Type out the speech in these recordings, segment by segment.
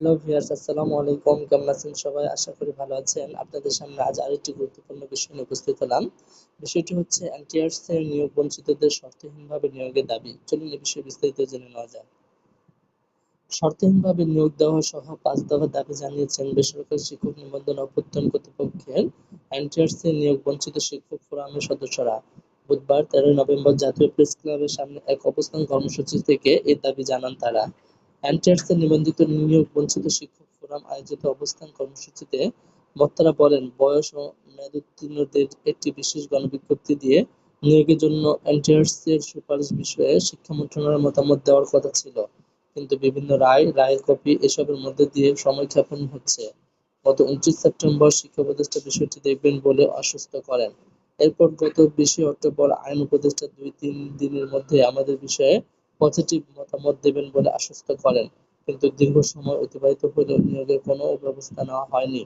Hello viewers, আসসালামু আলাইকুম। কেমন আছেন সবাই? আশা করি ভালো আছেন। আপনাদের সামনে আজ আরেকটি গুরুত্বপূর্ণ বিষয় নিয়ে উপস্থিত হলাম। বিষয়টি হচ্ছে এনটিআরসি এর নিয়োগ বঞ্চিতদের শর্তহীনভাবে নিয়োগের দাবি। চলুন এ বিষয়ে বিস্তারিত জেনে নেওয়া যাক। শর্তহীনভাবে নিয়োগ দেওয়া সহ ৫ দফা দাবি জানিয়েছেন বেসরকারি শিক্ষক নিবন্ধন অভ্যর্থন কর্তৃপক্ষের এনটিআরসি নিয়োগ বঞ্চিত শিক্ষক ফোরামের সদস্যরা। বুধবার ১৩ নভেম্বর জাতীয় প্রেস ক্লাবের সামনে এক অবস্থান কর্মসূচি থেকে এ দাবি জানান তারা। এনটিআরসি নিবন্ধিত নিয়োগ বঞ্চিত শিক্ষক ফোরাম আয়োজিত অবস্থান কর্মসূচিতে বক্তারা বলেন, বয়স ও মেয়াদোত্তীর্ণদের একটি বিশেষ গণবিজ্ঞপ্তি দিয়ে নিয়োগের জন্য এনটিআরসির সুপারিশ বিষয়ে শিক্ষা মন্ত্রণালয়ের মতামত দেওয়ার কথা ছিল, কিন্তু বিভিন্ন রায়ের কপি এসবের মধ্যে দিয়ে সময়ক্ষেপণ হচ্ছে। গত ২৯ সেপ্টেম্বর শিক্ষা উপদেষ্টা বিষয়টি দেখবেন বলে আশ্বস্ত করেন। এরপর গত ২০ অক্টোবর আইন উপদেষ্টা ২-৩ দিনের মধ্যে আমাদের বিষয়ে পজিটিভ মতামত দেবেন বলে আশ্বস্ত করেন। কিন্তু দীর্ঘ সময় অতিবাহিত হলেও নিয়োগের কোনো ব্যবস্থা নেওয়া হয়নি।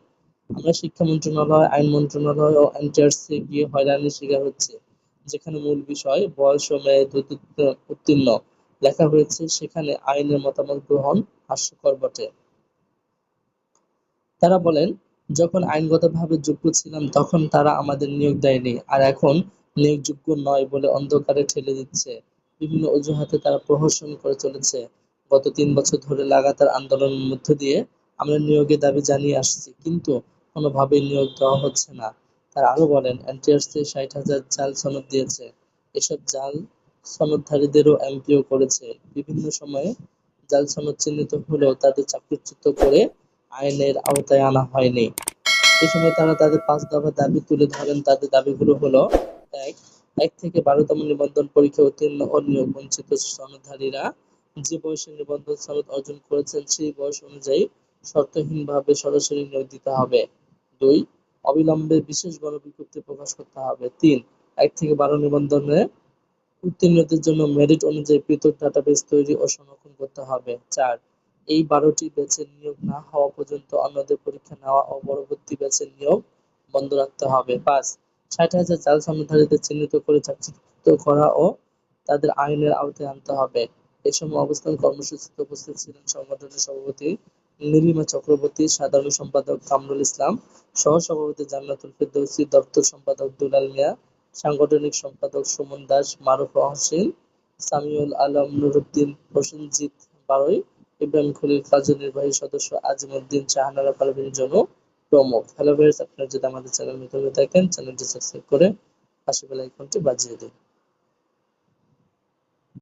আমরা শিক্ষা মন্ত্রণালয়, আইন মন্ত্রণালয় ও এনটিআরসি গিয়ে হয়রানির শিকার হচ্ছি। যেখানে মূল বিষয় বয়স ও মেয়াদ উত্তীর্ণ লেখা হয়েছে, সেখানে আইনের মতামত গ্রহণ হাস্যকর বটে। তারা বলেন, যখন আইনগতভাবে যোগ্য ছিলাম তখন তারা আমাদের নিয়োগ দেয়নি, আর এখন নিয়োগযোগ্য নয় বলে অন্ধকারে ঠেলে দিচ্ছে। বিভিন্ন অজুহাতে তারা প্রহসন করে চলেছে। গত ৩ বছর ধরে লাগাতার আন্দোলনের মধ্য দিয়ে আমরা নিয়োগের দাবি জানিয়ে আসছি, কিন্তু কোনোভাবেই নিয়োগ দেওয়া হচ্ছে না। তারা আরো বলেন, এনটিআরসি ৬০,০০০ জাল সনদ দিয়েছে। এসব জাল সনদধারীদেরও এমপিও করেছে। বিভিন্ন সময়ে জাল সনদ চিহ্নিত হলেও তাদের চাকরিচ্যুত করে আইনের আওতায় আনা হয়নি। এ সময় তারা তাদের ৫ দফা দাবি তুলে ধরেন। তাদের দাবিগুলো হলো: ১. ১ থেকে ১২তম নিবন্ধন পরীক্ষায় উত্তীর্ণ ও নিয়োগ বঞ্চিত সনদধারীরা যে বয়সে নিবন্ধন সনদ অর্জন করেছেন সেই বয়স অনুযায়ী শর্তহীনভাবে সরাসরি নিয়োগ দিতে হবে। ২. অবিলম্বে বিশেষ গণবিজ্ঞপ্তি প্রকাশ করতে হবে। ৩. ১ থেকে ১২ নিবন্ধনে উত্তীর্ণদের জন্য মেরিট অনুযায়ী পৃথক ডাটাবেজ তৈরি ও সংরক্ষণ করতে হবে। ৪. এই ১২টি ব্যাচের নিয়োগ না হওয়া পর্যন্ত অন্যদের পরীক্ষা নেওয়া ও পরবর্তী ব্যাচের নিয়োগ বন্ধ রাখতে হবে। ৫. ৬০,০০০ জাল সনদধারীদের চিহ্নিত করে চাকরিচ্যুত করা ও তাদের আইনের আওতায় আনতে হবে। এ সময় অবস্থান কর্মসূচিতে উপস্থিত ছিলেন সংগঠনের সভাপতি নীলিমা চক্রবর্তী, সাধারণ সম্পাদক কামরুল ইসলাম, সহ-সভাপতি জান্নাতুল ফেরদৌসী, দপ্তর সম্পাদক দুলাল মিয়া, সাংগঠনিক সম্পাদক সুমন দাস, মারুফ হোসেন, সামিউল আলম, নুরুদ্দিন, প্রসেনজিৎ বারৈ, ইব্রাহিম খলিল, কার্যনির্বাহী সদস্য আজিমউদ্দিন, শাহানারা পারভীন জনু প্রমুখ। হ্যালো ভিউয়ার্স, আপনারা যদি আমাদের চ্যানেল নতুন হয়ে থাকেন, চ্যানেলটি সাবস্ক্রাইব করে পাশের বেল আইকনটি বাজিয়ে দিন।